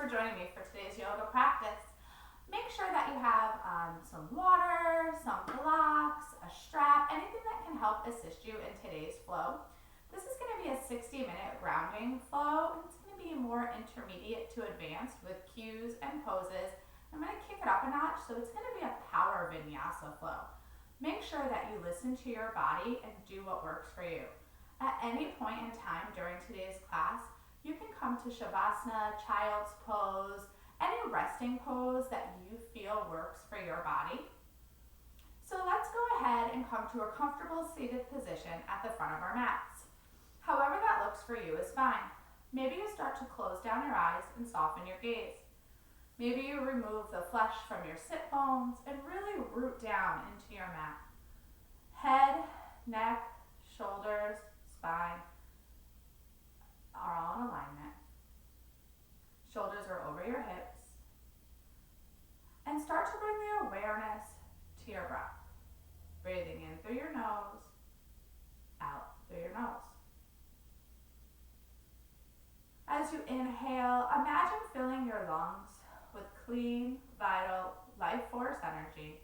for joining me for today's yoga practice. Make sure that you have some water, some blocks, a strap, anything that can help assist you in today's flow. This is going to be a 60-minute grounding flow, and it's going to be more intermediate to advanced with cues and poses. I'm going to kick it up a notch, so it's going to be a power vinyasa flow. Make sure that you listen to your body and do what works for you. At any point in time during today's class, you can come to Shavasana, Child's Pose, any resting pose that you feel works for your body. So let's go ahead and come to a comfortable seated position at the front of our mats. However that looks for you is fine. Maybe you start to close down your eyes and soften your gaze. Maybe you remove the flesh from your sit bones and really root down into your mat. Head, neck, shoulders, spine are all in alignment. Shoulders are over your hips. And start to bring the awareness to your breath. Breathing in through your nose, out through your nose. As you inhale, imagine filling your lungs with clean, vital, life force energy.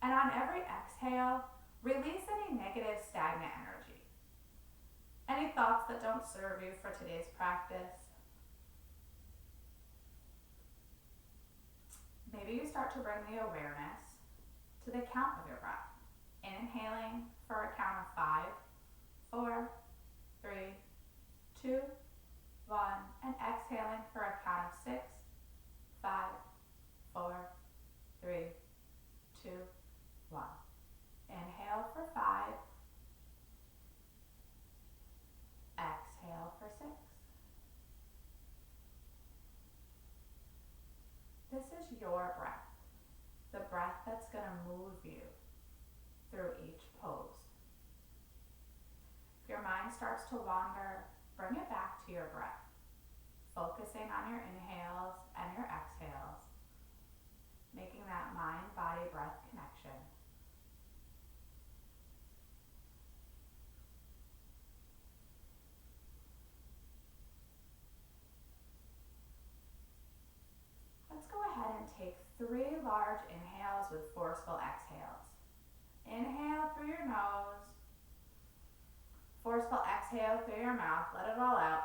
And on every exhale, release any negative, stagnant energy. Any thoughts that don't serve you for today's practice. Maybe you start to bring the awareness to the count of your breath. Inhaling for a count of 5, 4, 3, 2, 1, and exhaling for a count of 6, 5, 4, 3, 2, 1. Inhale for 5. Exhale for 6. This is your breath, the breath that's going to move you through each pose. If your mind starts to wander, bring it back to your breath, focusing on your inhales and your exhales, making that mind-body-breath connection. Let's go ahead and take 3 large inhales with forceful exhales. Inhale through your nose. Forceful exhale through your mouth. Let it all out.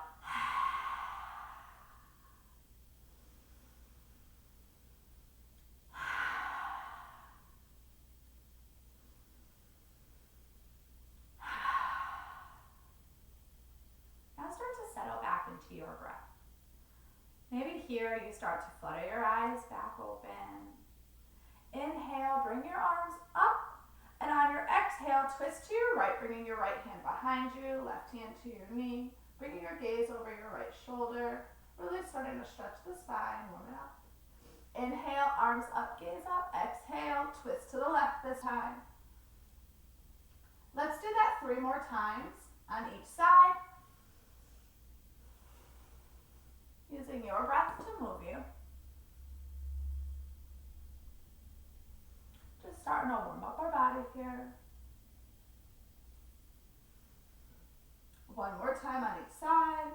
Now start to settle back into your breath. Maybe here you start to flutter your eyes back open. Inhale, bring your arms up, and on your exhale, twist to your right, bringing your right hand behind you, left hand to your knee, bringing your gaze over your right shoulder, really starting to stretch the spine, warm it up. Inhale, arms up, gaze up. Exhale, twist to the left this time. Let's do that 3 more times on each side. Using your breath to move you. Just starting to warm up our body here. 1 more time on each side.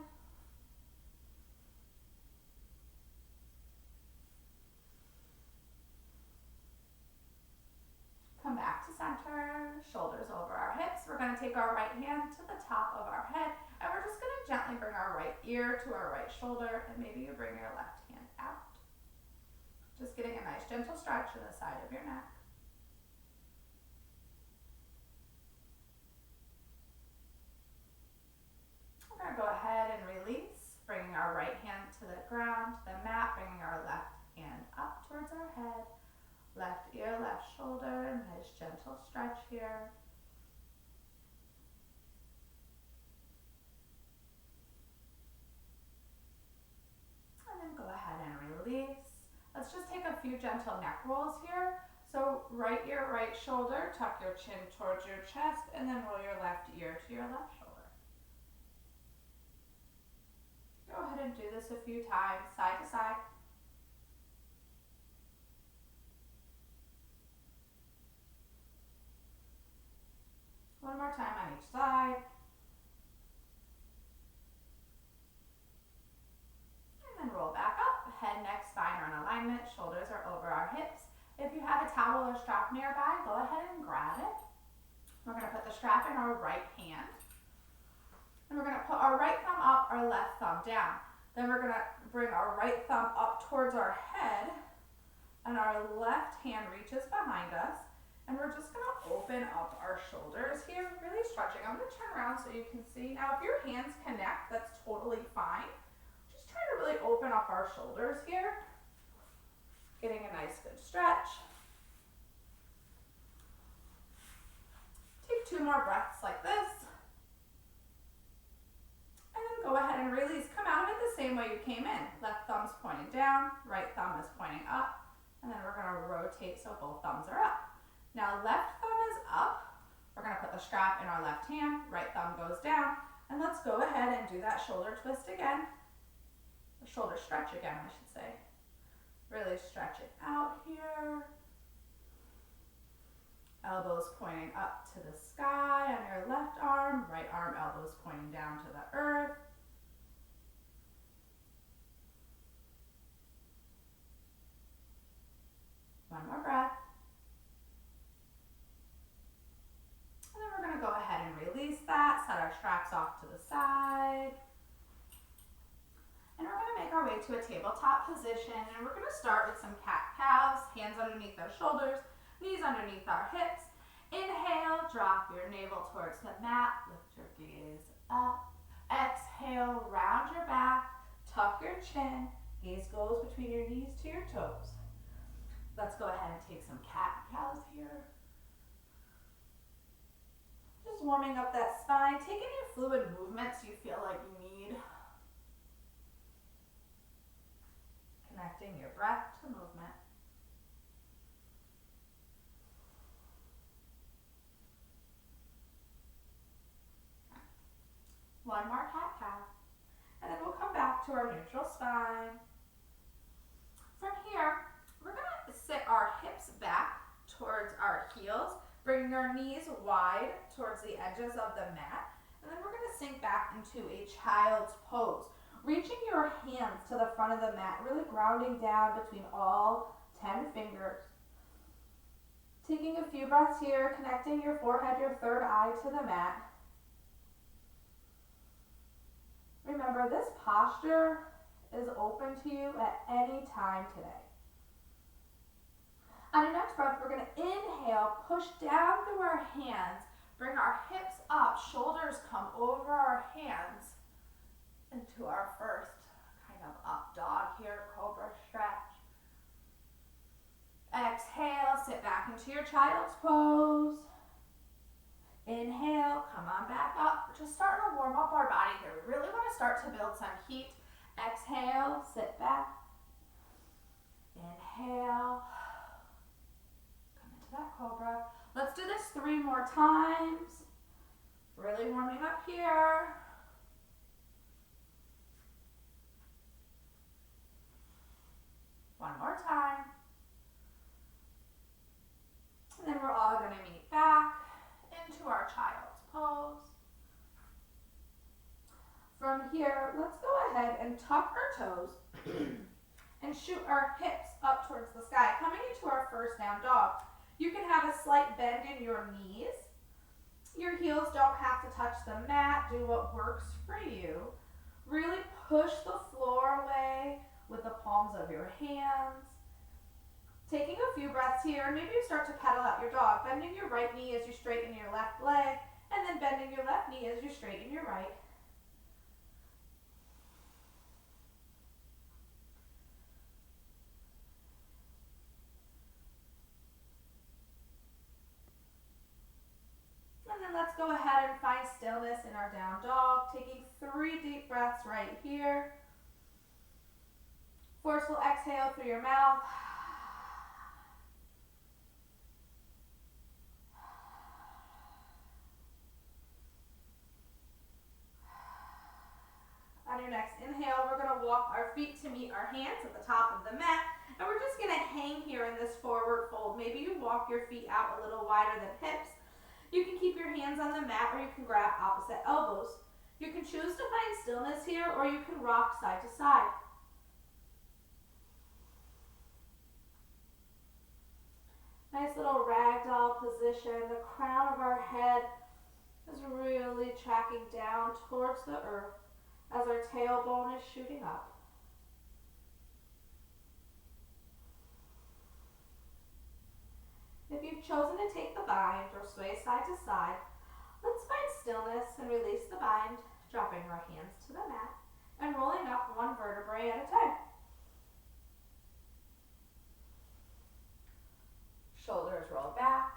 Come back to center, shoulders over our hips. We're going to take our right hand to the top of our head, and we're just going to gently bring our right ear to our right shoulder, and maybe you bring your left hand out. Just getting a nice gentle stretch to the side of your neck. We're going to go ahead and release, bringing our right hand to the ground, to the mat, bringing our left hand up towards our head. Left ear, left shoulder, nice gentle stretch here. And then go ahead and release. Let's just take a few gentle neck rolls here. So right ear, right shoulder, tuck your chin towards your chest, and then roll your left ear to your left shoulder. Go ahead and do this a few times, side to side. One more time on each side. And then roll back up, head, towel or strap nearby, go ahead and grab it. We're going to put the strap in our right hand. And we're going to put our right thumb up, our left thumb down. Then we're going to bring our right thumb up towards our head, and our left hand reaches behind us. And we're just going to open up our shoulders here, really stretching. I'm going to turn around so you can see. Now, if your hands connect, that's totally fine. Just trying to really open up our shoulders here. Getting a nice good stretch. Take 2 more breaths like this. And then go ahead and release. Come out of it the same way you came in. Left thumb's pointing down, right thumb is pointing up. And then we're going to rotate so both thumbs are up. Now left thumb is up. We're going to put the strap in our left hand. Right thumb goes down. And let's go ahead and do that shoulder twist again. The shoulder stretch again, I should say. Really stretch it out here. Elbows pointing up to the sky on your left arm. Right arm, elbows pointing down to the earth. One more breath. And then we're going to go ahead and release that. Set our straps off to the side. And we're going to make our way to a tabletop position. And we're going to start with some cat-cows. Hands underneath our shoulders. Knees underneath our hips. Inhale, drop your navel towards the mat. Lift your gaze up. Exhale, round your back. Tuck your chin. Gaze goes between your knees to your toes. Let's go ahead and take some cat-cows here. Just warming up that spine. Take any fluid movements you feel like you need. Connecting your breath to movement. One more cat-cow. And then we'll come back to our neutral spine. From here, we're going to sit our hips back towards our heels, bringing our knees wide towards the edges of the mat. And then we're going to sink back into a child's pose. Reaching your hands to the front of the mat, really grounding down between all 10 fingers. Taking a few breaths here, connecting your forehead, your third eye to the mat. Remember, this posture is open to you at any time today. On your next breath, we're going to inhale, push down through our hands, bring our hips up, shoulders come over our hands into our first kind of up dog here, cobra stretch. Exhale, sit back into your child's pose. Inhale, come on back up. We're just starting to warm up our body here. We really want to start to build some heat. Exhale, sit back. Inhale. Come into that cobra. Let's do this 3 more times. Really warming up here. One more time. And then we're all going to meet back into our child's pose. From here, let's go ahead and tuck our toes and shoot our hips up towards the sky, coming into our first down dog. You can have a slight bend in your knees. Your heels don't have to touch the mat. Do what works for you. Really push the floor away with the palms of your hands. Taking a few breaths here, maybe you start to pedal out your dog, bending your right knee as you straighten your left leg, and then bending your left knee as you straighten your right. And then let's go ahead and find stillness in our down dog, taking 3 deep breaths right here. Forceful exhale through your mouth. On your next inhale, we're going to walk our feet to meet our hands at the top of the mat. And we're just going to hang here in this forward fold. Maybe you walk your feet out a little wider than hips. You can keep your hands on the mat, or you can grab opposite elbows. You can choose to find stillness here, or you can rock side to side. Nice little ragdoll position. The crown of our head is really tracking down towards the earth as our tailbone is shooting up. If you've chosen to take the bind or sway side to side, let's find stillness and release the bind, dropping our hands to the mat and rolling up one vertebrae at a time. Shoulders roll back,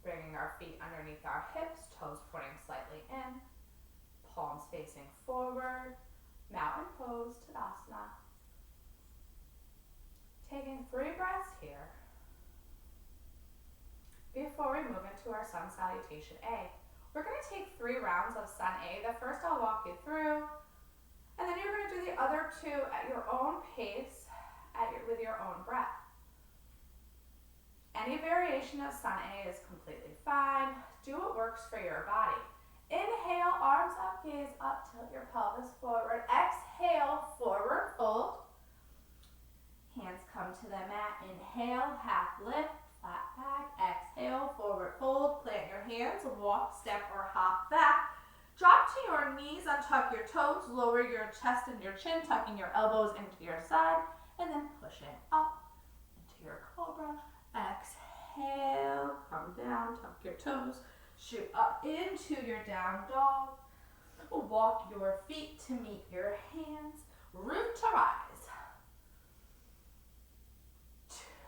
bringing our feet underneath our hips, toes pointing slightly in, palms facing forward, mountain pose, Tadasana. Taking 3 breaths here before we move into our Sun Salutation A. We're going to take 3 rounds of Sun A. The first I'll walk you through, and then you're going to do the other 2 at your own pace, with your own breath. Any variation of Sun A is completely fine. Do what works for your body. Inhale, arms up, gaze up, tilt your pelvis forward. Exhale, forward fold. Hands come to the mat. Inhale, half lift, flat back. Exhale, forward fold. Plant your hands, walk, step, or hop back. Drop to your knees, untuck your toes, lower your chest and your chin, tucking your elbows into your side, and then pushing up into your cobra. Exhale, come down, tuck your toes, shoot up into your down dog. Walk your feet to meet your hands, root to rise.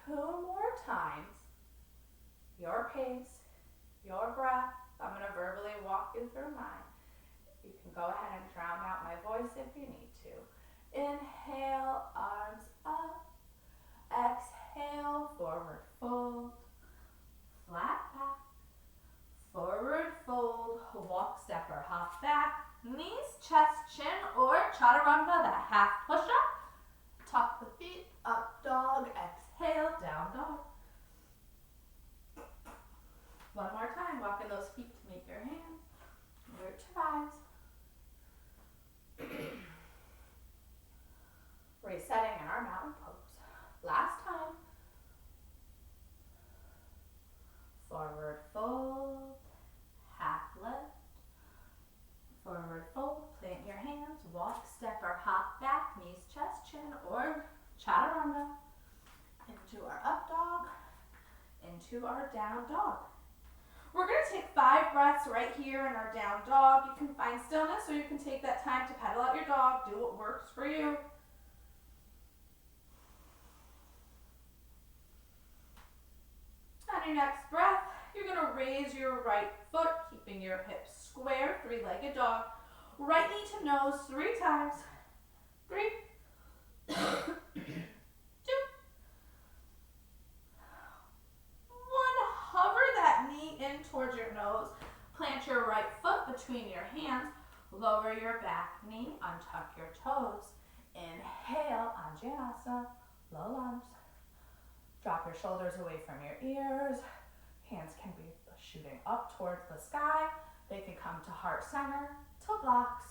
2 more times. Your pace, your breath. I'm going to verbally walk you through mine. You can go ahead and drown out my voice if you need to. Inhale, arms up. Exhale, forward fold. Flat back. Forward fold. Walk, step, or hop back. Knees, chest, chin, or chaturanga, that half push-up. Tuck the feet, up dog. Exhale, down dog. One more time, walking those feet to meet your hands. Root to rise. Resetting in our mountain pose. Last time. Forward fold, half lift. Forward fold, plant your hands, walk, step, or hop back, knees, chest, chin, or chaturanga. Into our up dog, into our down dog. We're going to take 5 breaths right here in our down dog. You can find stillness, or you can take that time to pedal out your dog. Do what works for you. On your next breath, you're going to raise your right foot, keeping your hips square, 3-legged dog. Right knee to nose 3 times. 3, 2, 1. Hover that knee in towards your nose. Plant your right foot between your hands. Lower your back knee. Untuck your toes. Inhale, Anjaneyasana, low lunge. Drop your shoulders away from your ears. Hands can be shooting up towards the sky. They can come to heart center, to blocks,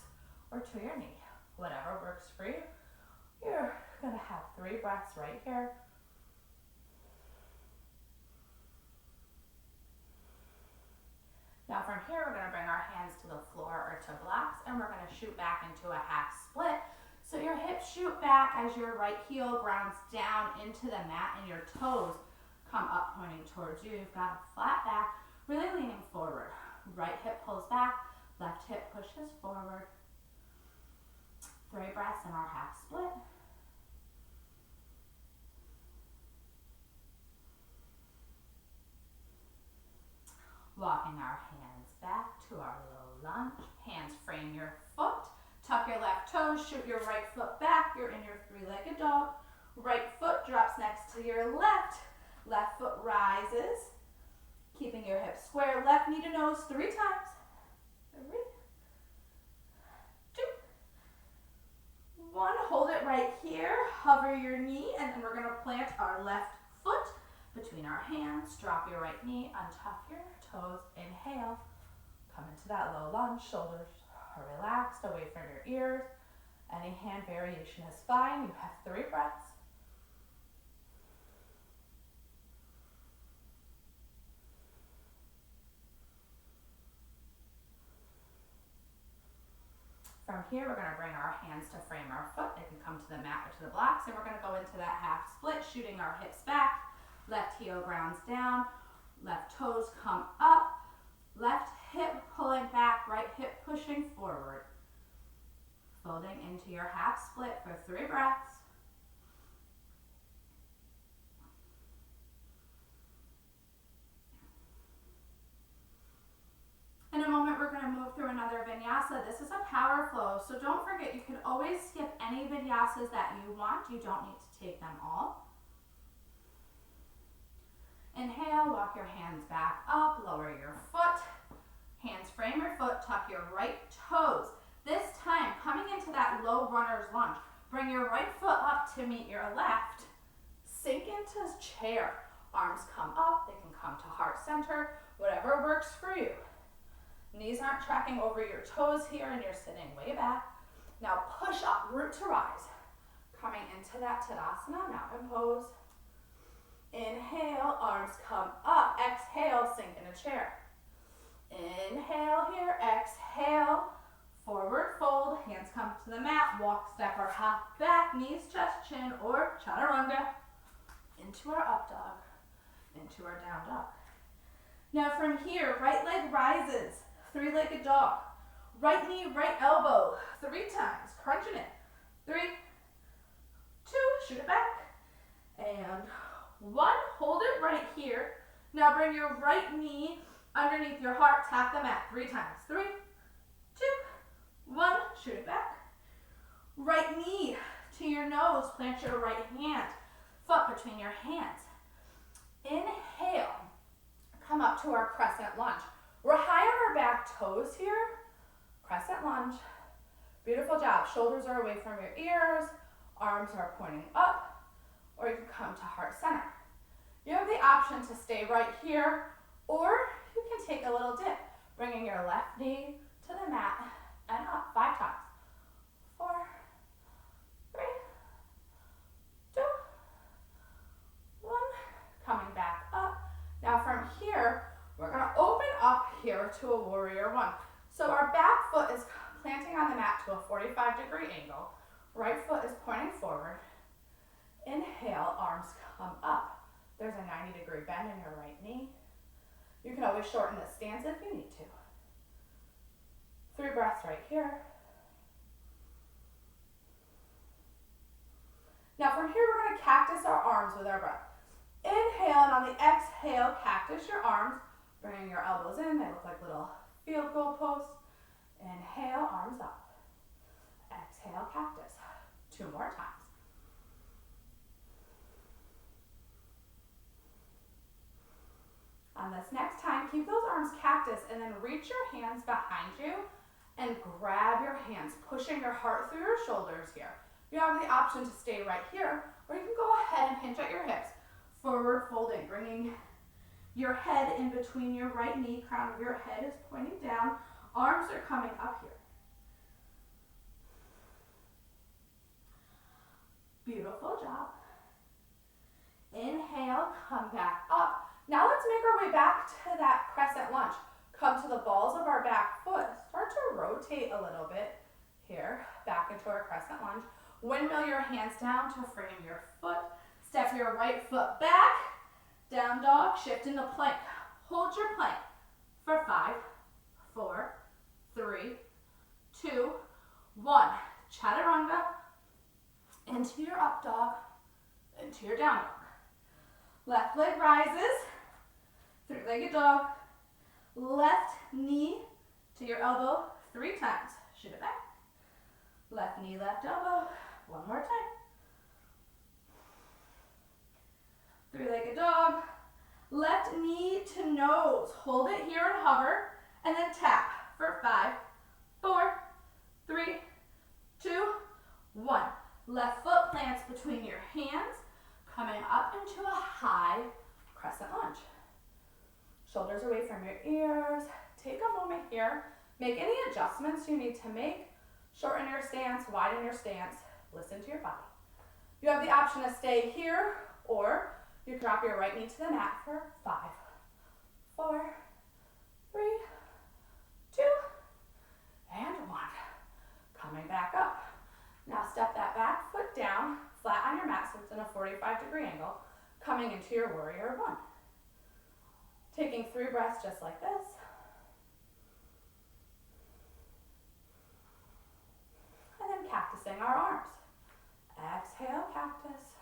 or to your knee. Whatever works for you. You're going to have 3 breaths right here. Now from here, we're going to bring our hands to the floor or to blocks, and we're going to shoot back into a half split. So your hips shoot back as your right heel grounds down into the mat and your toes come up pointing towards you. You've got a flat back, really leaning forward. Right hip pulls back, left hip pushes forward. 3 breaths in our half split. Walking our hands back to our low lunge. Hands frame your foot. Tuck your left toes, shoot your right foot back. You're in your 3-legged dog. Right foot drops next to your left. Left foot rises. Keeping your hips square. Left knee to nose 3 times. 3, 2, 1. Hold it right here. Hover your knee, and then we're going to plant our left foot between our hands. Drop your right knee. Untuck your toes. Inhale. Come into that low lunge. Shoulders are relaxed, away from your ears. Any hand variation is fine. You have 3 breaths. From here, we're gonna bring our hands to frame our foot. They can come to the mat or to the blocks, and we're gonna go into that half split, shooting our hips back. Left heel grounds down, left toes come up, left hip pulling back, right hip pushing forward. Folding into your half split for 3 breaths. In a moment, we're going to move through another vinyasa. This is a power flow, so don't forget you can always skip any vinyasas that you want. You don't need to take them all. Inhale, walk your hands back up, lower your foot. Hands frame your foot, tuck your right toes. This time, coming into that low runner's lunge, bring your right foot up to meet your left. Sink into chair. Arms come up, they can come to heart center, whatever works for you. Knees aren't tracking over your toes here and you're sitting way back. Now push up, root to rise. Coming into that Tadasana, mountain pose. Inhale, arms come up. Exhale, sink in a chair. Inhale here, exhale. Forward fold, hands come to the mat. Walk, step, or hop back. Knees, chest, chin, or chaturanga. Into our up dog, into our down dog. Now from here, right leg rises. 3-legged dog. Right knee, right elbow. 3 times. Crunching it. 3, 2, shoot it back. And 1, hold it right here. Now bring your right knee underneath your heart. Tap the mat 3 times. 3, 2, 1, shoot it back. Right knee to your nose. Plant your right hand. Foot between your hands. Inhale. Come up to our crescent lunge. We're high on our back toes here. Crescent lunge. Beautiful job. Shoulders are away from your ears. Arms are pointing up. Or you can come to heart center. You have the option to stay right here, or you can take a little dip, bringing your left knee to the mat and up 5 times. 4, 3, 2, 1. Coming back up. Now from here, we're going to open up here to a warrior 1. So our back foot is planting on the mat to a 45-degree angle. Right foot is pointing forward. Inhale, arms come up. There's a 90-degree bend in your right knee. You can always shorten the stance if you need to. 3 breaths right here. Now from here, we're going to cactus our arms with our breath. Inhale, and on the exhale, cactus your arms. Bringing your elbows in, they look like little field goal posts. Inhale, arms up. Exhale, cactus. 2 more times. On this next time, keep those arms cactus and then reach your hands behind you and grab your hands, pushing your heart through your shoulders here. You have the option to stay right here, or you can go ahead and hinge at your hips. Forward folding, bringing your head in between your right knee, crown of your head is pointing down, arms are coming up here. Beautiful job. Inhale, come back up. Now let's make our way back to that crescent lunge. Come to the balls of our back foot. Start to rotate a little bit here, back into our crescent lunge. Windmill your hands down to frame your foot. Step your right foot back. Down dog, shift into plank. Hold your plank for 5, 4, 3, 2, 1. Chaturanga, into your up dog, into your down dog. Left leg rises, 3-legged dog. Left knee to your elbow 3 times. Shoot it back. Left knee, left elbow. 1 more time. 3-legged dog. Left knee to nose. Hold it here and hover. And then tap for 5, 4, 3, 2, 1. Left foot plants between your hands. Coming up into a high crescent lunge. Shoulders away from your ears. Take a moment here. Make any adjustments you need to make. Shorten your stance, widen your stance. Listen to your body. You have the option to stay here, or you can drop your right knee to the mat for 5, 4, 3, 2, and 1. Coming back up. Now step that back foot down, flat on your mat so it's in a 45-degree angle, coming into your warrior one. Taking 3 breaths just like this. And then cactusing our arms. Exhale, cactus.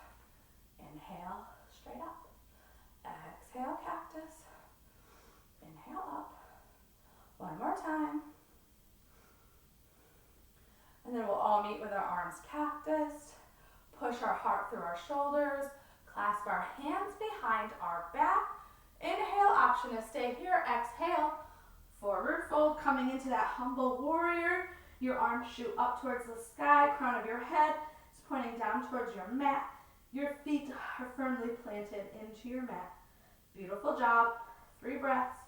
Inhale, straight up. Exhale, cactus. Inhale, up. One more time. And then we'll all meet with our arms cactus. Push our heart through our shoulders. Clasp our hands behind our back. Inhale, option to stay here. Exhale, forward fold, coming into that humble warrior. Your arms shoot up towards the sky. Crown of your head is pointing down towards your mat. Your feet are firmly planted into your mat. Beautiful job. 3 breaths.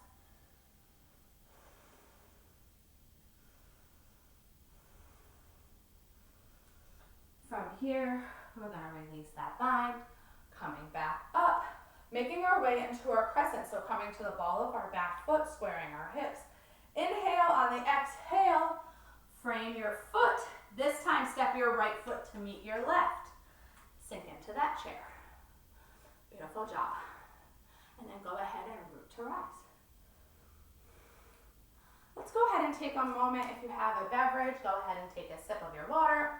From here, we're going to release that bind, coming back up, making our way into our crescent. So coming to the ball of our back foot, squaring our hips. Inhale, on the exhale, frame your foot. This time, step your right foot to meet your left. Sink into that chair. Beautiful job. And then go ahead and root to rise. Let's go ahead and take a moment. If you have a beverage, go ahead and take a sip of your water.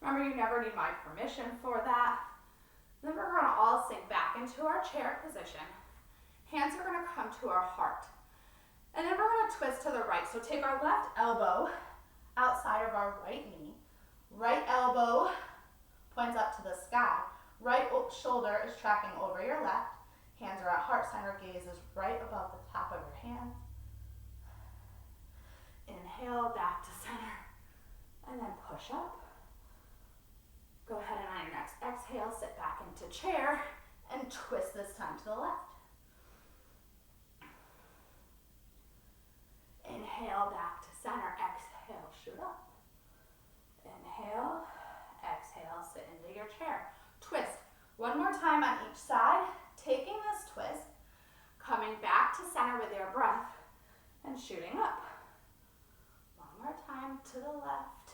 Remember, you never need my permission for that. Then we're going to all sink back into our chair position. Hands are going to come to our heart. And then we're going to twist to the right. So take our left elbow outside of our right knee. Right elbow points up to the sky. Right shoulder is tracking over your left. Hands are at heart center. Gaze is right above the top of your hands. Inhale, back to center. And then push up. Go ahead and on your next exhale, sit back into chair and twist this time to the left. Inhale, back to center. Exhale, shoot up. Inhale, exhale, sit into your chair. Twist. One more time on each side. Taking this twist, coming back to center with your breath and shooting up. One more time to the left.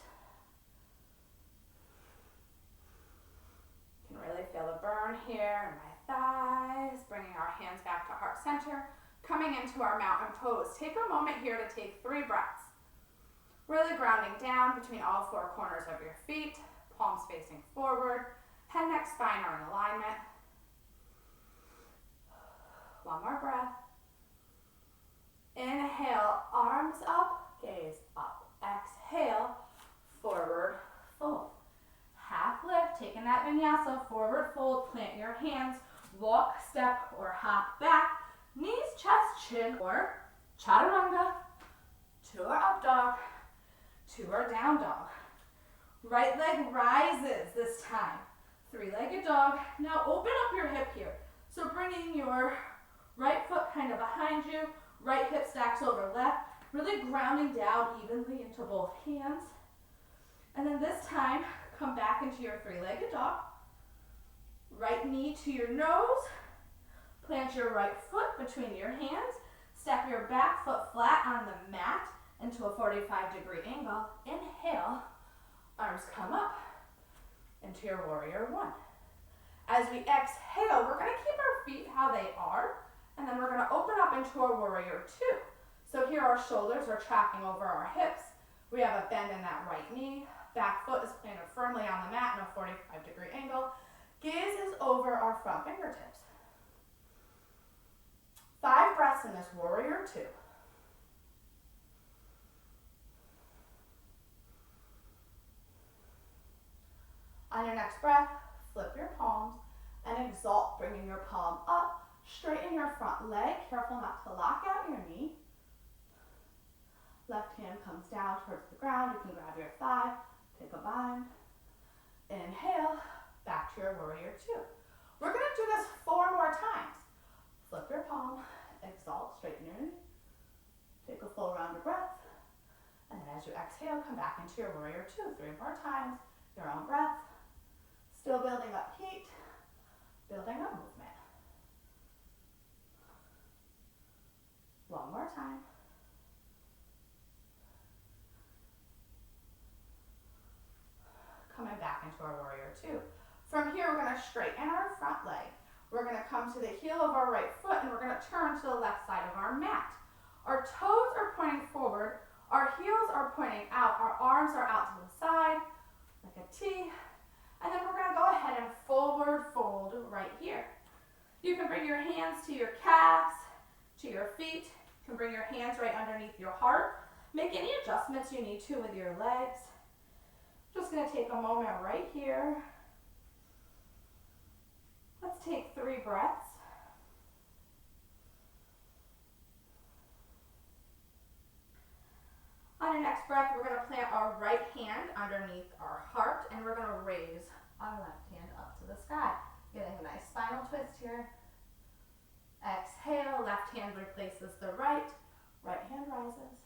You can really feel the burn here in my thighs, bringing our hands back to heart center, coming into our mountain pose. Take a moment here to take 3 breaths. Really grounding down between all 4 corners of your feet, palms facing forward, head, neck, spine are in alignment. One more breath. Inhale, arms up, gaze up. Exhale, forward fold. Half lift, taking that vinyasa, forward fold, plant your hands, walk, step, or hop back. Knees, chest, chin, or chaturanga, to our up dog, to our down dog. Right leg rises this time. 3-legged dog. Now open up your hip here. So bringing your right foot kind of behind you, right hip stacks over left, really grounding down evenly into both hands. And then this time, come back into your 3-legged dog. Right knee to your nose. Plant your right foot between your hands. Step your back foot flat on the mat into a 45-degree angle. Inhale, arms come up into your warrior one. As we exhale, we're going to keep our feet how they are, and then we're going to open up into our warrior two. So here our shoulders are tracking over our hips. We have a bend in that right knee. Back foot is planted firmly on the mat in a 45-degree angle. Gaze is over our front fingertips. 5 breaths in this warrior two. On your next breath, flip your palms and exalt, bringing your palm up. Straighten your front leg. Careful not to lock out your knee. Left hand comes down towards the ground. You can grab your thigh, take a bind. Inhale, back to your warrior two. We're going to do this 4 more times. Flip your palm, exalt, straighten your knee. Take a full round of breath. And then as you exhale, come back into your warrior two. 3 more times, your own breath. Still building up heat, building up movement. 1 more time. gonna straighten our front leg. We're gonna come to the heel of our right foot and we're gonna turn to the left side of our mat. Our toes are pointing forward, our heels are pointing out, our arms are out to the side, like a T. And then we're gonna go ahead and forward fold right here. You can bring your hands to your calves, to your feet. You can bring your hands right underneath your heart. Make any adjustments you need to with your legs. Just gonna take a moment right here. Let's take 3 breaths. On your next breath, we're gonna plant our right hand underneath our heart and we're gonna raise our left hand up to the sky. Getting a nice spinal twist here. Exhale, left hand replaces the right hand rises.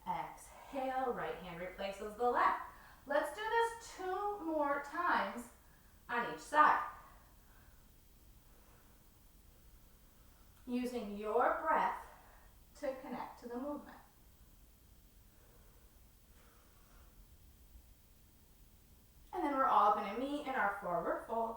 Exhale, right hand replaces the left. Let's do this 2 more times on each side. Using your breath to connect to the movement. And then we're all going to meet in our forward fold.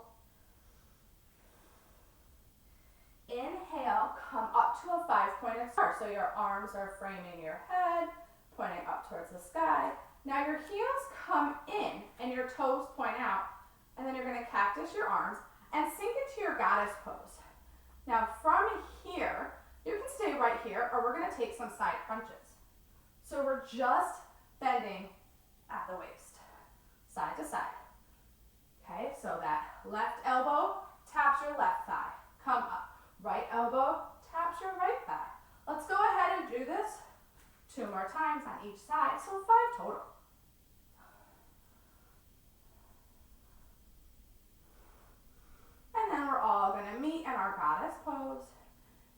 Inhale, come up to a 5-pointed star. So your arms are framing your head, pointing up towards the sky. Now your heels come in and your toes point out. And then you're going to cactus your arms and sink into your goddess pose. Now from here, you can stay right here or we're going to take some side crunches. So we're just bending at the waist, side to side. Okay, so that left elbow taps your left thigh. Come up. Right elbow taps your right thigh. Let's go ahead and do this 2 more times on each side, so 5 total. And then we're all going to meet in our goddess pose.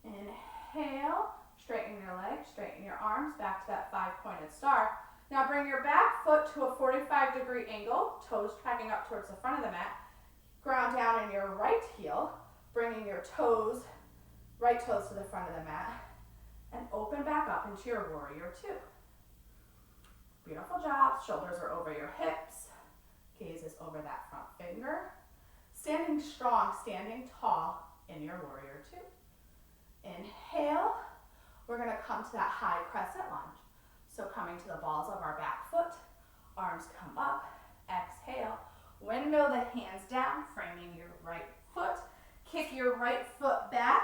Inhale, straighten your legs, straighten your arms back to that 5-pointed star. Now bring your back foot to a 45-degree angle, toes tracking up towards the front of the mat. Ground down in your right heel, bringing your toes, right toes to the front of the mat, and open back up into your warrior 2. Beautiful job. Shoulders are over your hips, gaze is over that front finger. Standing strong, standing tall in your warrior 2. Inhale, we're going to come to that high crescent lunge. So coming to the balls of our back foot, arms come up, exhale, windmill the hands down, framing your right foot, kick your right foot back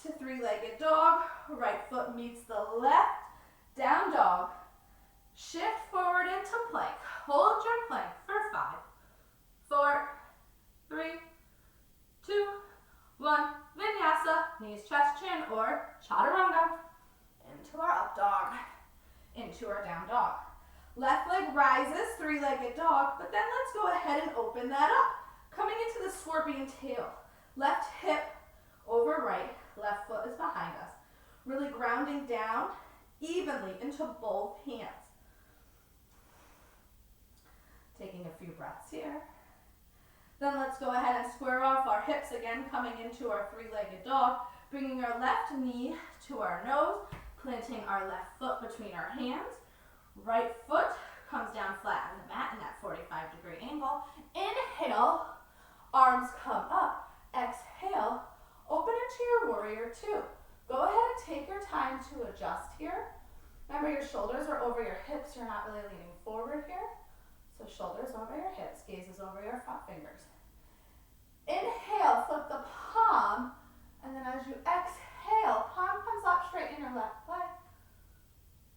to 3-legged dog, right foot meets the left, down dog, shift forward into plank, hold your plank for 5, 4, 3, 2, 1, vinyasa, knees, chest, chin, or chaturanga, into our up dog, into our down dog. Left leg rises, 3-legged dog, but then let's go ahead and open that up. Coming into the scorpion tail, left hip over right, left foot is behind us. Really grounding down evenly into both hands. Taking a few breaths here. Then let's go ahead and square off our hips again, coming into our 3-legged dog, bringing our left knee to our nose, planting our left foot between our hands. Right foot comes down flat on the mat in that 45-degree angle. Inhale, arms come up. Exhale, open into your warrior 2. Go ahead and take your time to adjust here. Remember, your shoulders are over your hips. You're not really leaning forward here. So shoulders over your hips, gazes over your front fingers. Inhale, flip the palm, and then as you exhale, palm comes up straight in your left leg.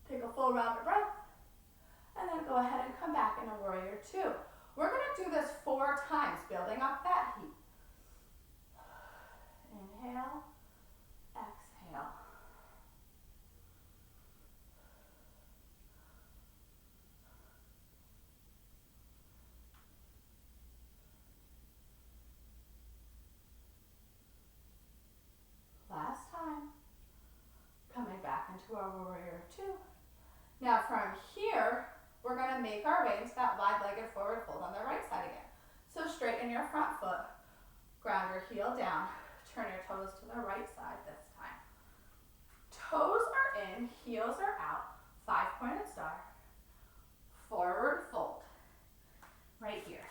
Take a full round of breath, and then go ahead and come back into warrior 2. We're going to do this 4 times, building up that heat. Inhale, exhale. Last time. Coming back into our warrior 2. Now from here, we're going to make our way into that wide-legged forward fold on the right side again. So straighten your front foot, ground your heel down, turn your toes to the right side this time. Toes are in, heels are out, 5-pointed star, forward fold, right here.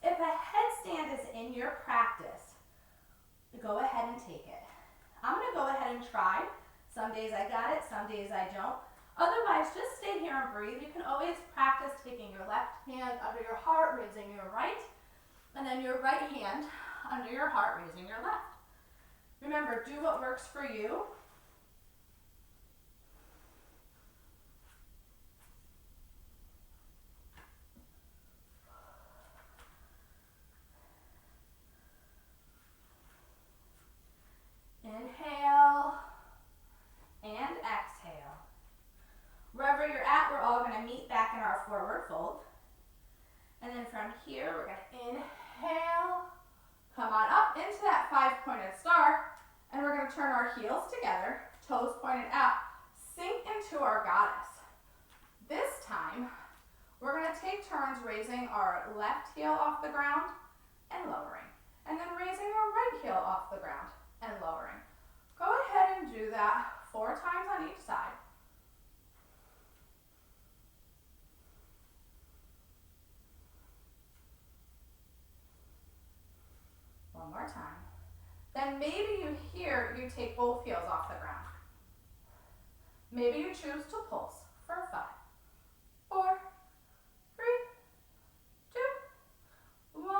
If a headstand is in your practice, go ahead and take it. I'm gonna go ahead and try. Some days I got it, some days I don't. Otherwise, just stay here and breathe. You can always practice taking your left hand under your heart, raising your right, and then your right hand under your heart, raising your left. Remember, do what works for you. Inhale and exhale. Wherever you're at, we're all gonna meet back in our forward fold. And then from here, we're gonna inhale, come on up into that 5-pointed star, and we're gonna turn our heels together, toes pointed out, sink into our goddess. This time, we're gonna take turns raising our left heel off the ground and lowering, and then raising our right heel off the ground and lowering. Go ahead and do that 4 times on each side. One more time. Then maybe you take both heels off the ground. Maybe you choose to pulse for 5, 4, 3, 2, 1.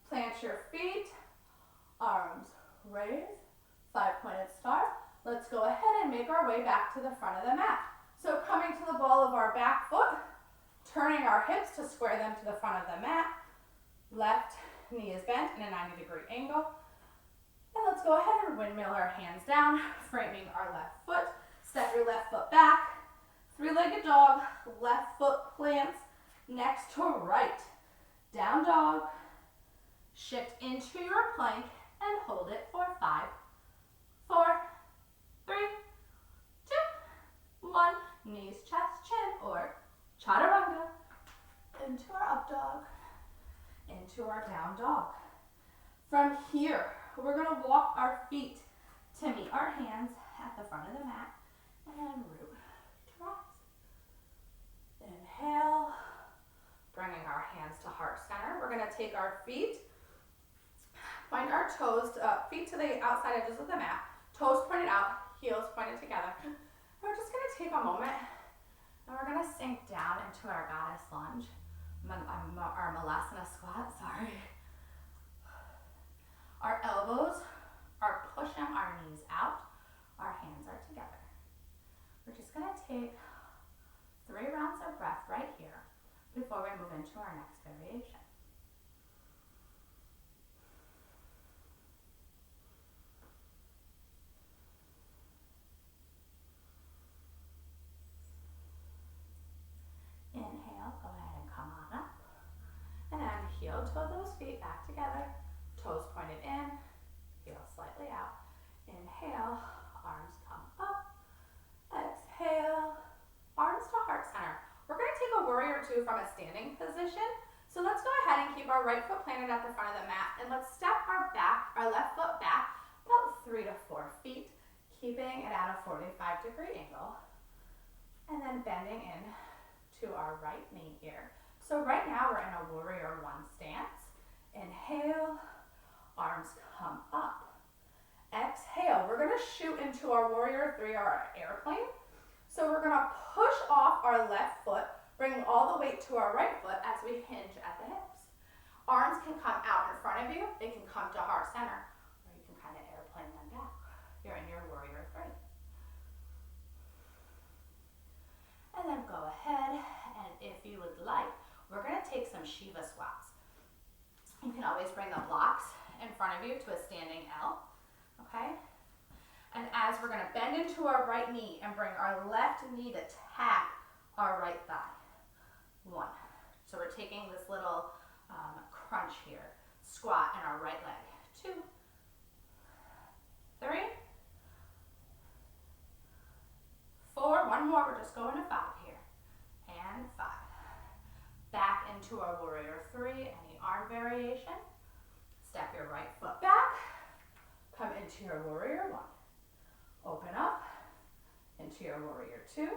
Plant your feet, arms raised, 5-pointed star. Let's go ahead and make our way back to the front of the mat. So coming to the ball of our back foot, turning our hips to square them to the front of the mat. Left knee is bent in a 90-degree angle. And let's go ahead and windmill our hands down, framing our left foot. Step your left foot back. 3-legged dog, left foot plants next to right. Down dog. Shift into your plank and hold it for 5, 4, 3, 2, 1. Knees, chest, chin, or chaturanga. Into our up dog, into our down dog. From here, we're gonna walk our feet to meet our hands at the front of the mat and root to rise. Inhale, bringing our hands to heart center. We're gonna take our feet, point our toes, feet to the outside edges of the mat, toes pointed out, heels pointed together. We're just gonna take a moment and we're gonna sink down into our goddess lunge, our Malasana squat, sorry. Our elbows are pushing our knees out, our hands are together. We're just gonna take 3 rounds of breath right here before we move into our next variation. Inhale, go ahead and come on up. And then heel toe those feet back together, toes pointed in, heel slightly out. Inhale, arms come up. Exhale, arms to heart center. We're gonna take a warrior 2 from a standing position. So let's go ahead and keep our right foot planted at the front of the mat, and let's step our left foot back about 3 to 4 feet, keeping it at a 45-degree angle. And then bending in to our right knee here. So right now we're in a warrior 1 stance. Inhale, arms come up. Exhale, we're gonna shoot into our warrior 3, our airplane. So we're gonna push off our left foot, bring all the weight to our right foot as we hinge at the hips. Arms can come out in front of you, they can come to heart center, or you can kind of airplane them back. You're in your warrior 3. And then go ahead, and if you would like, we're gonna take some Shiva squats. You can always bring the blocks in front of you to a standing L, okay? And as we're gonna bend into our right knee and bring our left knee to tap our right thigh. 1. So we're taking this little crunch here. Squat in our right leg. 2, 3, 4, 1 more, we're just going to 5 here. And 5. Back into our warrior 3, any arm variation. Step your right foot back. Come into your warrior 1. Open up into your warrior 2.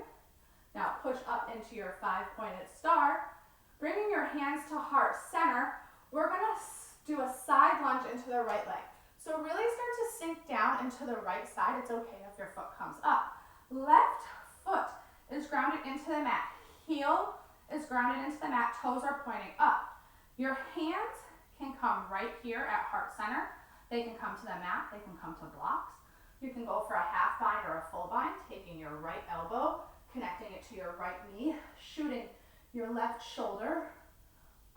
Now push up into your 5-pointed star. Bringing your hands to heart center, we're gonna do a side lunge into the right leg. So really start to sink down into the right side. It's okay if your foot comes up. Left foot is grounded into the mat. Heel is grounded into the mat. Toes are pointing up. Your hands can come right here at heart center. They can come to the mat. They can come to blocks. You can go for a half bind or a full bind, taking your right elbow, connecting it to your right knee, shooting your left shoulder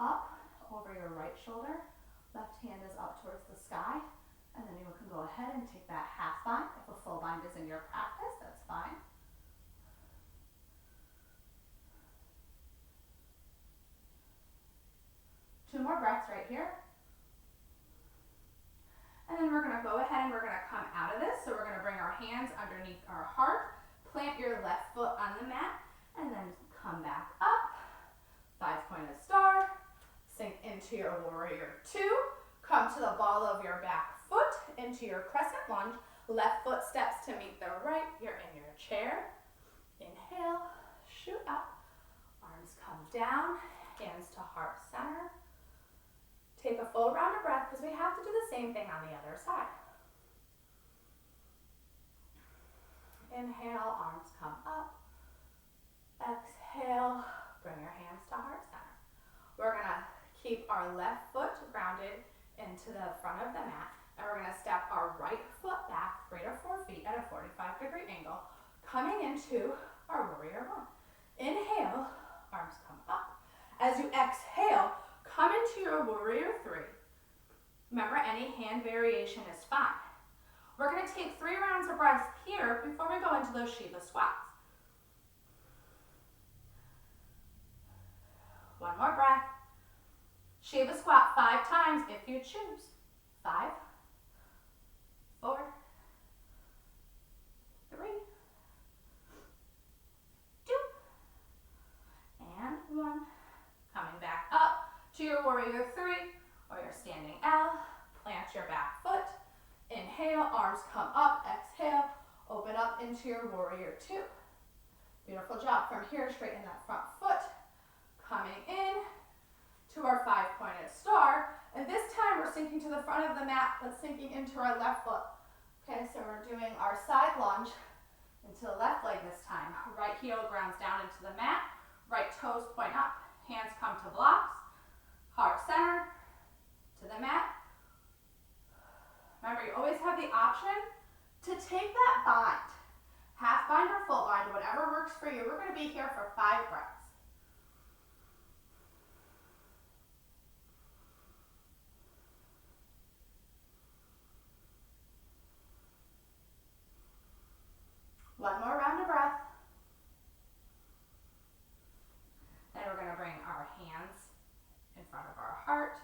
up over your right shoulder. Left hand is up towards the sky. And then you can go ahead and take that half bind. If a full bind is in your practice, that's fine. Two more breaths right here. And then we're gonna go ahead and we're gonna come out of this. So we're gonna bring our hands underneath our heart, plant your left foot on the mat, and then come back up. 5-pointed star, sink into your warrior two, come to the ball of your back foot into your crescent lunge. Left foot steps to meet the right. You're in your chair. Inhale, shoot up. Arms come down, hands to heart center. Take a full round of breath because we have to do the same thing on the other side. Inhale, arms come up. Exhale, bring your hands to heart center. We're gonna keep our left foot grounded into the front of the mat, and we're gonna step our right foot back 3 to 4 feet at a 45-degree angle, coming into our warrior one. Inhale, arms come up. As you exhale, come into your warrior three. Remember, any hand variation is fine. We're gonna take 3 rounds of breath here before we go into those Shiva squats. One more breath. Shiva squat 5 times if you choose. 5, 4, 3, 2, and 1. Coming back up to your warrior three or your standing L. Plant your back foot. Inhale, arms come up. Exhale, open up into your warrior two. Beautiful job. From here, straighten that front foot. Coming in to our 5-pointed star. And this time we're sinking to the front of the mat, but sinking into our left foot. Okay, so we're doing our side lunge into the left leg this time. Right heel grounds down into the mat. Right toes point up. Hands come to blocks. Heart center to the mat. Remember, you always have the option to take that bind. Half bind or full bind, whatever works for you. We're going to be here for 5 breaths. One more round of breath. Then we're going to bring our hands in front of our heart.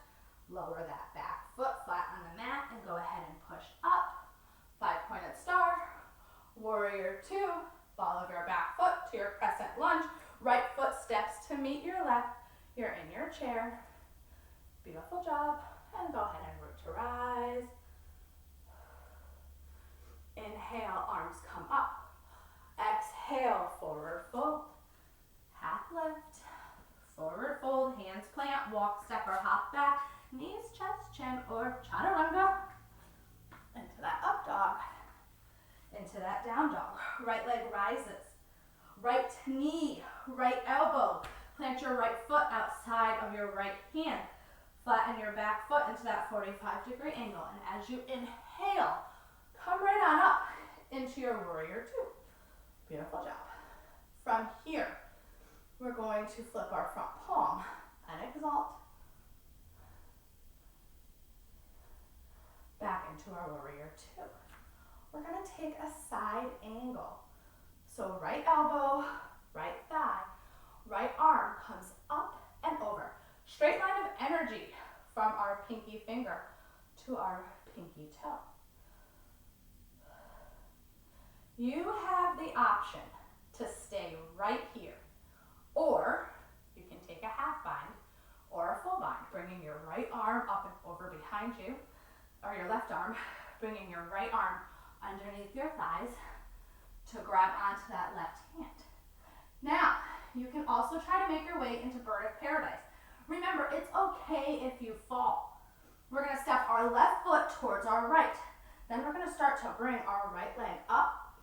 Lower that back foot flat on the mat and go ahead and push up. 5-pointed star. Warrior two. Ball of your back foot to your crescent lunge. Right foot steps to meet your left. You're in your chair. Beautiful job. And go ahead and root to rise. Inhale, arms come up. Exhale, forward fold. Half lift. Forward fold, hands plant, walk, step, or hop back. Knees, chest, chin, or chaturanga. Into that up dog. Into that down dog. Right leg rises. Right knee, right elbow. Plant your right foot outside of your right hand. Flatten your back foot into that 45-degree angle. And as you inhale, come right on up into your warrior two. Beautiful job. From here, we're going to flip our front palm and exalt. Back into our warrior two. We're going to take a side angle. So right elbow, right thigh, right arm comes up and over. Straight line of energy from our pinky finger to our pinky toe. You have the option to stay right here, or you can take a half bind or a full bind, bringing your right arm up and over behind you, or your left arm, bringing your right arm underneath your thighs to grab onto that left hand. Now, you can also try to make your way into bird of paradise. Remember, it's okay if you fall. We're gonna step our left foot towards our right. Then we're gonna start to bring our right leg up.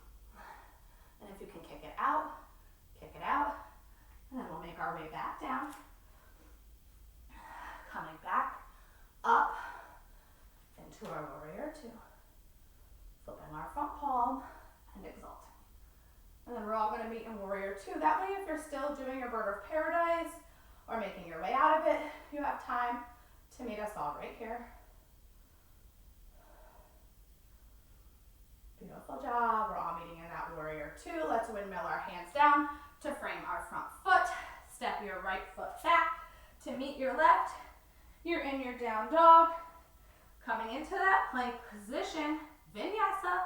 And if you can kick it out, and then we'll make our way back down. Coming back up into our warrior two. Flipping our front palm and exalting. And then we're all gonna meet in warrior two. That way, if you're still doing your bird of paradise or making your way out of it, you have time to meet us all right here. Beautiful job. We're all meeting in that warrior two. Let's windmill our hands down to frame our front foot. Step your right foot back to meet your left. You're in your down dog. Coming into that plank position, vinyasa.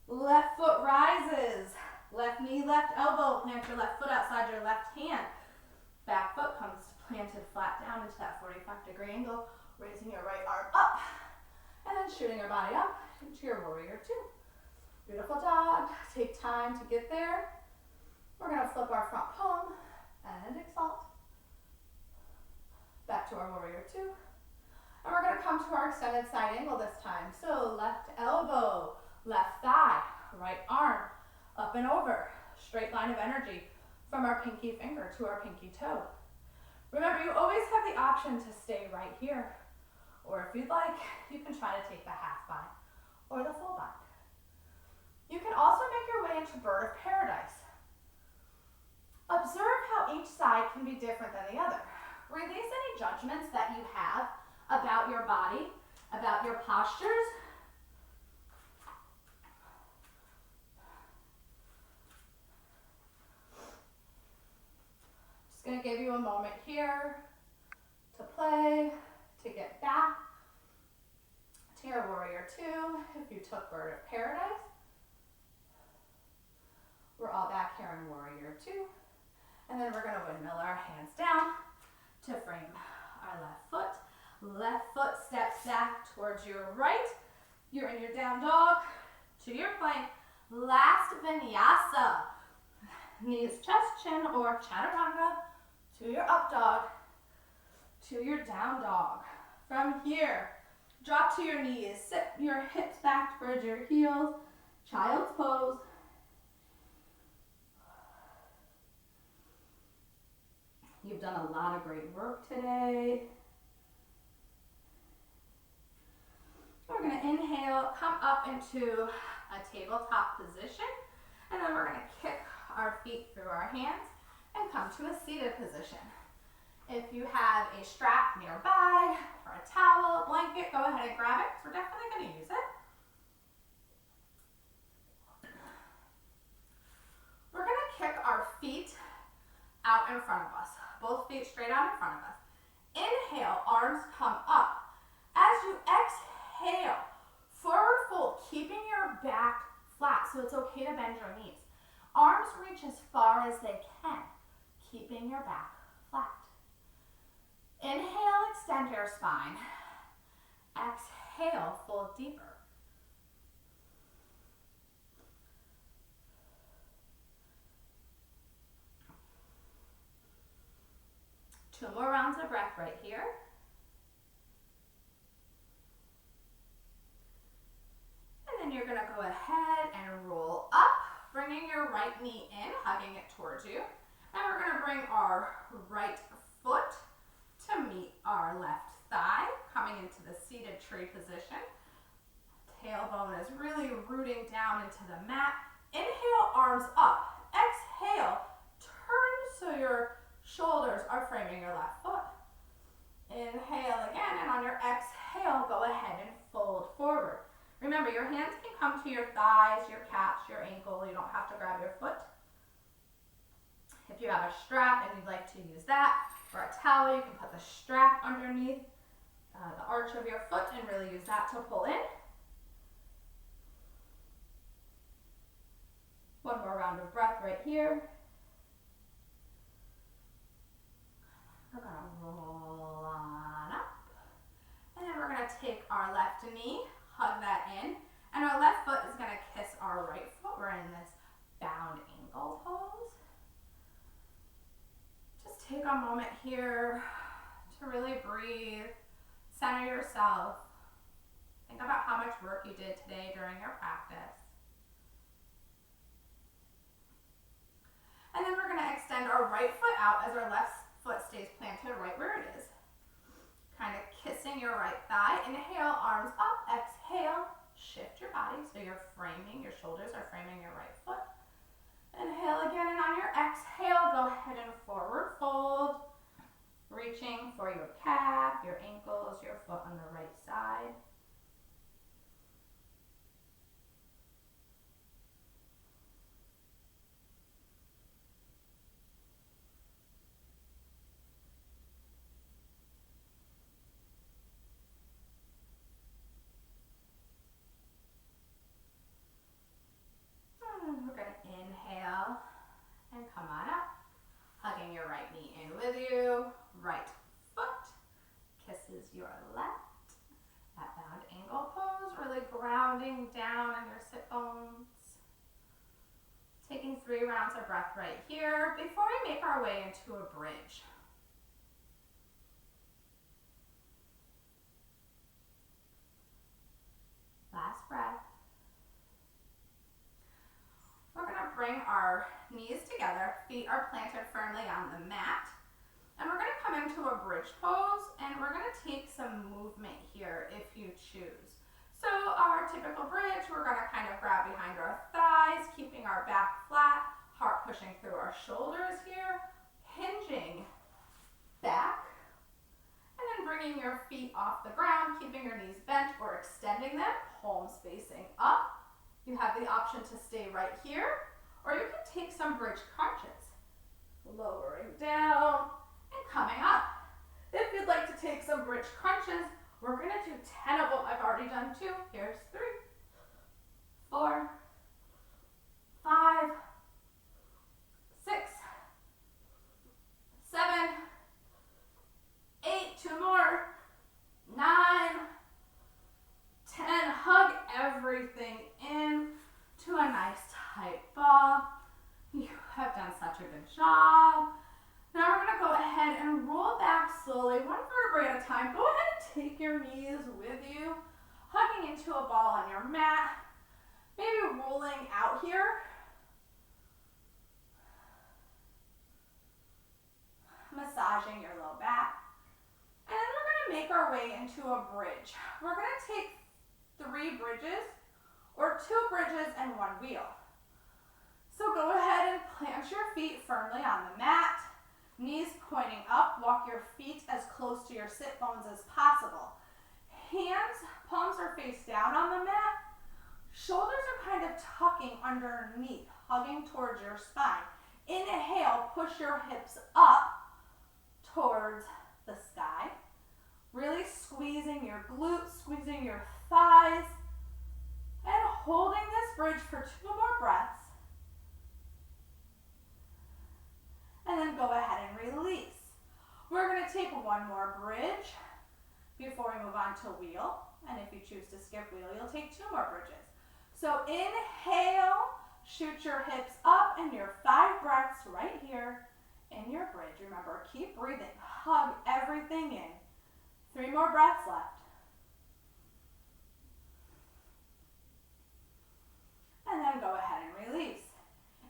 Left foot rises. Left knee, left elbow. Plant your left foot outside your left hand. Back foot comes planted flat down into that 45-degree angle. Raising your right arm up. And then shooting your body up into your warrior two. Beautiful dog. Take time to get there. We're going to flip our front palm and exalt. Back to our warrior two. And we're going to come to our extended side angle this time. So left elbow, left thigh, right arm, up and over. Straight line of energy from our pinky finger to our pinky toe. Remember, you always have the option to stay right here. Or if you'd like, you can try to take the half bind or the full bind. You can also make your way into bird of paradise. Observe how each side can be different than the other. Release any judgments that you have about your body, about your postures. Just going to give you a moment here to play, to get back to your warrior two if you took bird of paradise. We're all back here in warrior two. And then we're going to windmill our hands down to frame our left foot. Left foot steps back towards your right. You're in your down dog to your plank. Last vinyasa. Knees, chest, chin, or chaturanga to your up dog, to your down dog. From here, drop to your knees. Sit your hips back towards your heels. Child's pose. You've done a lot of great work today. We're going to inhale, come up into a tabletop position, and then we're going to kick our feet through our hands and come to a seated position. If you have a strap nearby, or a towel, a blanket, go ahead and grab it, because we're definitely going to use it. We're going to kick our feet out in front of us. Both feet straight out in front of us. Inhale, arms come up. As you exhale, forward fold, keeping your back flat, so it's okay to bend your knees. Arms reach as far as they can, keeping your back flat. Inhale, extend your spine. Exhale, fold deeper. Two more rounds of breath right here. And then you're going to go ahead and roll up, bringing your right knee in, hugging it towards you. And we're going to bring our right foot to meet our left thigh, coming into the seated tree position. Tailbone is really rooting down into the mat. Inhale, arms up. Exhale, turn so your shoulders are framing your left foot. Inhale again, and on your exhale, go ahead and fold forward. Remember, your hands can come to your thighs, your calves, your ankle. You don't have to grab your foot. If you have a strap and you'd like to use that, or a towel, you can put the strap underneath the arch of your foot and really use that to pull in. One more round of breath right here. We're going to roll on up. And then we're going to take our left knee, hug that in, and our left foot is going to kiss our right foot. We're in this bound ankle pose. a moment here to really breathe, center yourself. Think about how much work you did today during your practice. And then we're going to extend our right foot out as our left foot stays planted right where it is. Kind of kissing your right thigh. Inhale, arms up. Exhale, shift your body so you're framing, your shoulders are framing your right foot. Inhale again, and on your exhale, go ahead and forward fold. Reaching for your calf, your ankles, your foot on the right side. We're going to inhale and come on up. Hugging your right knee in with you. Right foot kisses your left. That bound angle pose, really grounding down on your sit bones. Taking 3 rounds of breath right here before we make our way into a bridge. Last breath. We're going to bring our knees together, feet are planted firmly on the mat, and we're going to come into a bridge pose, and we're going to take some movement here if you choose. So our typical bridge, we're going to kind of grab behind our thighs, keeping our back flat, heart pushing through our shoulders here, hinging back, and then bringing your feet off the ground, keeping your knees bent or extending them, palms facing up. You have the option to stay right here, or you can take some bridge crunches. Lowering down and coming up. If you'd like to take some bridge crunches, we're going to do 10 of them. I've already done 2. Here's 3, 4, 5, 6, 7, 8, 2 more, 9, 10. Hug everything in to a nice tight ball. You have done such a good job. Now we're going to go ahead and roll back slowly, 1 vertebrae at a time. Go ahead and take your knees with you, hugging into a ball on your mat. Maybe rolling out here. Massaging your low back. And then we're going to make our way into a bridge. We're going to take 3 bridges, or 2 bridges and 1 wheel. So go ahead and plant your feet firmly on the mat, knees pointing up, walk your feet as close to your sit bones as possible. Hands, palms are face down on the mat, shoulders are kind of tucking underneath, hugging towards your spine. Inhale, push your hips up towards the sky, really squeezing your glutes, squeezing your thighs, and holding this bridge for 2 more breaths. And then go ahead and release. We're going to take 1 more bridge before we move on to wheel. And if you choose to skip wheel, you'll take 2 more bridges. So inhale, shoot your hips up, and your 5 breaths right here in your bridge. Remember, keep breathing. Hug everything in. 3 more breaths left. And then go ahead and release.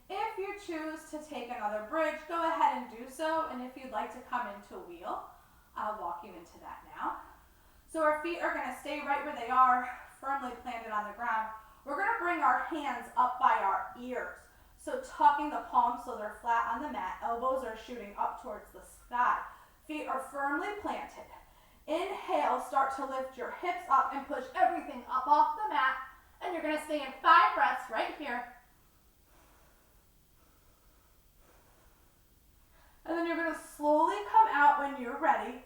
If you choose to take another bridge, go ahead and do so. And if you'd like to come into wheel, I'll walk you into that now. So our feet are going to stay right where they are, firmly planted on the ground. We're going to bring our hands up by our ears. So tucking the palms so they're flat on the mat. Elbows are shooting up towards the sky. Feet are firmly planted. Inhale, start to lift your hips up and push everything up off the mat. And you're going to stay in 5 breaths right here. And then you're going to slowly come out when you're ready.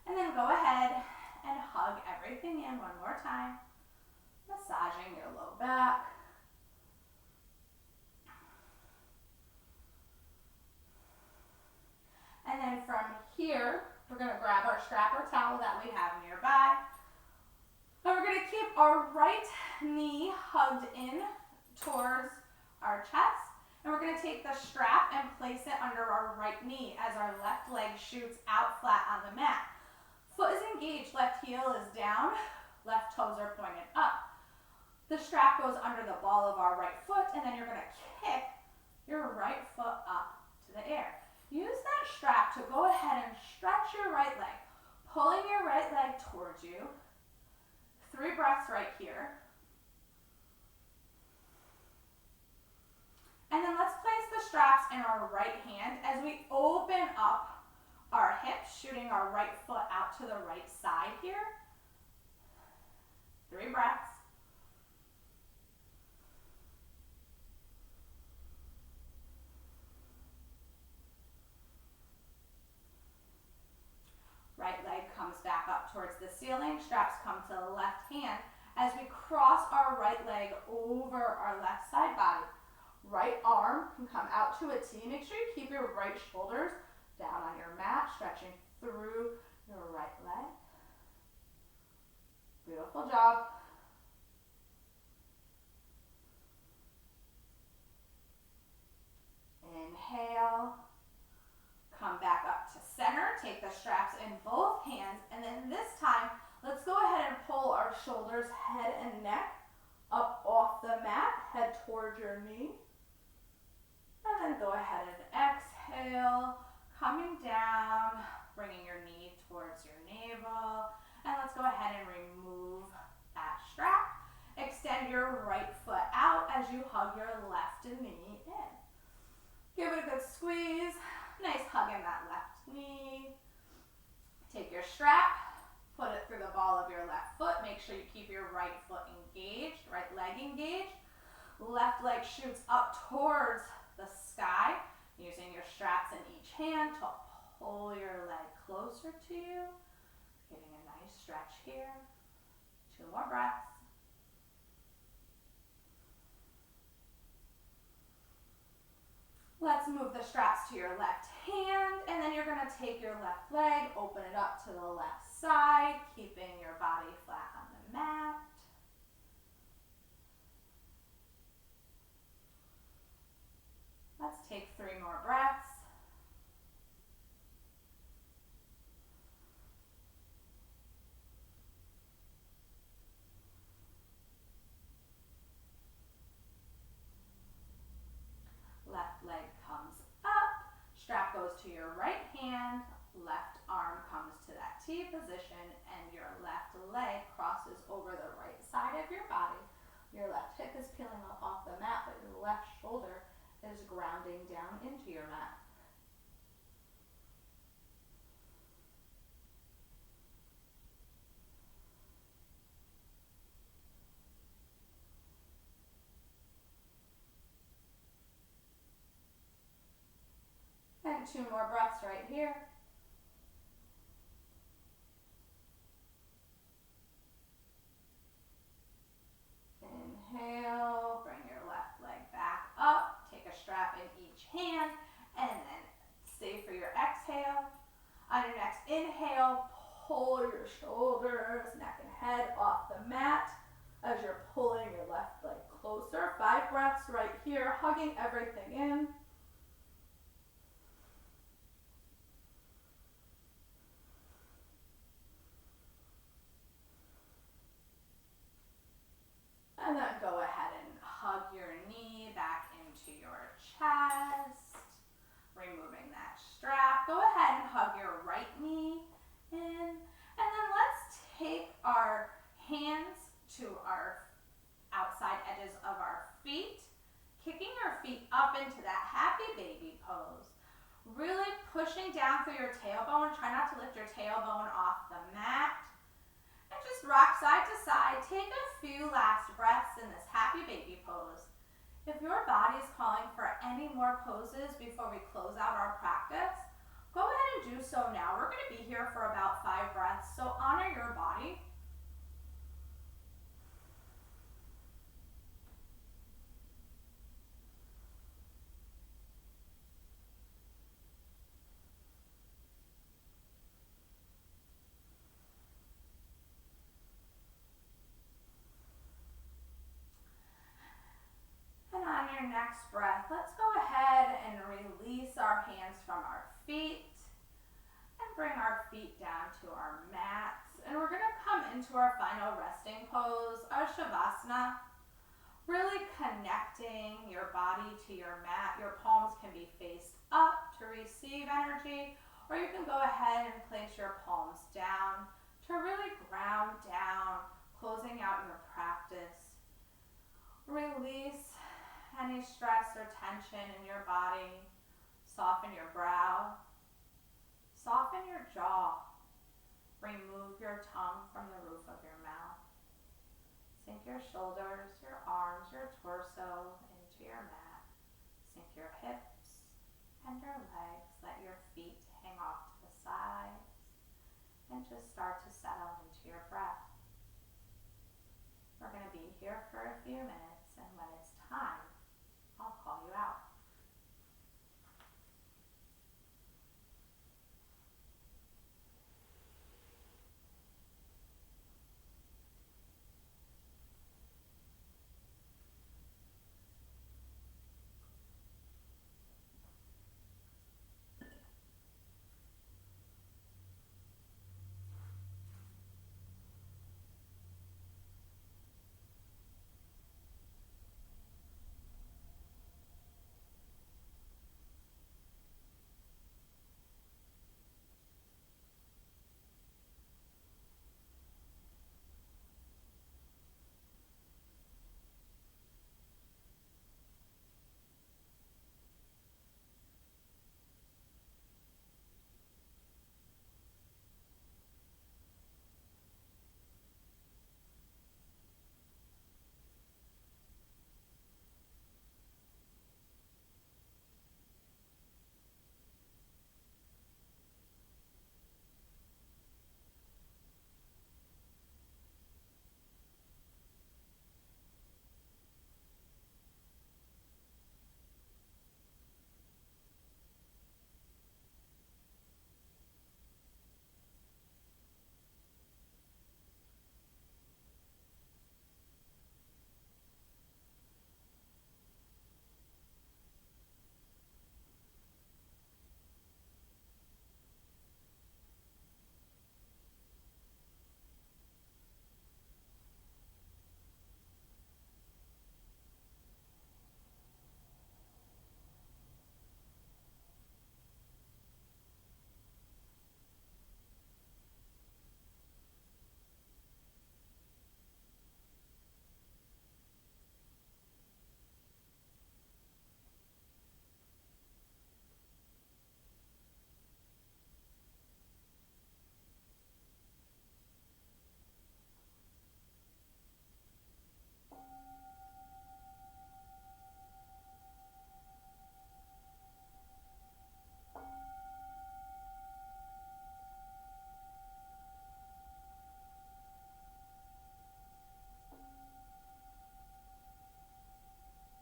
And then go ahead and hug everything in 1 more time. Massaging your low back. And then from here, we're going to grab our strap or towel that we have nearby. And we're going to keep our right knee hugged in towards our chest. And we're going to take the strap and place it under our right knee as our left leg shoots out flat on the mat. Foot is engaged, left heel is down, left toes are pointed up. The strap goes under the ball of our right foot, and then you're going to kick your right foot up to the air. Use that strap to go ahead and stretch your right leg, pulling your right leg towards you. 3 breaths right here. And then let's place the straps in our right hand as we open up our hips, shooting our right foot out to the right side here. 3 breaths. Right leg comes back up towards the ceiling, straps come to the left hand as we cross our right leg over our left side body. Right arm can come out to a T. Make sure you keep your right shoulders down on your mat, stretching through your right leg. Beautiful job. Inhale. Come back up to center. Take the straps in both hands. And then this time, let's go ahead and pull our shoulders, head and neck up off the mat. Head towards your knee. And then go ahead and exhale, coming down, bringing your knee towards your navel. And let's go ahead and remove that strap. Extend your right foot out as you hug your left knee in. Give it a good squeeze. Nice hug in that left knee. Take your strap, put it through the ball of your left foot. Make sure you keep your right foot engaged, right leg engaged. Left leg shoots up towards the sky, using your straps in each hand to pull your leg closer to you. Getting a nice stretch here. 2 more breaths. Let's move the straps to your left hand, and then you're going to take your left leg, open it up to the left side, keeping your body flat on the mat. Let's take 3 more breaths. Left leg comes up, strap goes to your right hand, left arm comes to that T position, and your left leg crosses over the right side of your body. Your left hip is peeling up off the mat, but your left shoulder is grounding down into your mat. And 2 more breaths right here. Inhale, bring your left leg back up, take a strap in each hand, and then stay for your exhale. On your next inhale, pull your shoulders, neck and head off the mat as you're pulling your left leg closer. 5 breaths right here, hugging everything in. And then go ahead and hug your knee back into your chest, removing that strap. Go ahead and hug your right knee in. And then let's take our hands to our outside edges of our feet, kicking our feet up into that happy baby pose. Really pushing down through your tailbone. Try not to lift your tailbone off the mat. And just rock side to side. Take a few last breaths in this happy baby pose. If your body is calling for any more poses before we close out our practice, go ahead and do so now. We're going to be here for about 5 breaths, so honor your body. And on your next breath, let's go our hands from our feet and bring our feet down to our mats. And we're gonna come into our final resting pose, our Shavasana. Really connecting your body to your mat. Your palms can be faced up to receive energy, or you can go ahead and place your palms down to really ground down, closing out your practice. Release any stress or tension in your body. Soften your brow. Soften your jaw. Remove your tongue from the roof of your mouth. Sink your shoulders, your arms, your torso into your mat. Sink your hips and your legs. Let your feet hang off to the sides. And just start to settle into your breath. We're going to be here for a few minutes, and when it's time, I'll call you out.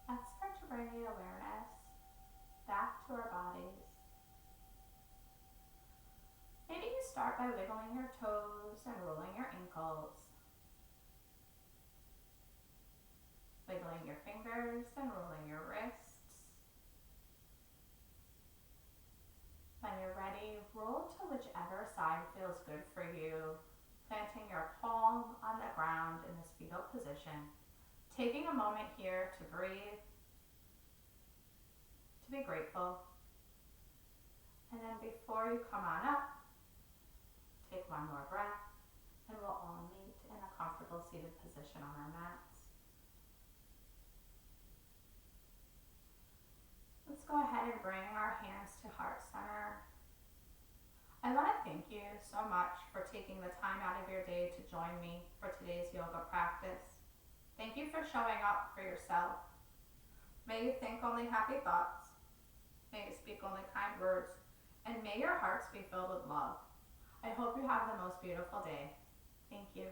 Let's start to bring the awareness back to our bodies. Maybe you start by wiggling your toes and rolling your ankles. Wiggling your fingers and rolling your wrists. When you're ready, roll to whichever side feels good for you, planting your palm on the ground in this fetal position. Taking a moment here to breathe, to be grateful. And then before you come on up, take one more breath, and we'll all meet in a comfortable seated position on our mats. Let's go ahead and bring our hands to heart center. I want to thank you so much for taking the time out of your day to join me for today's yoga practice. Thank you for showing up for yourself. May you think only happy thoughts. May you speak only kind words. And may your hearts be filled with love. I hope you have the most beautiful day. Thank you.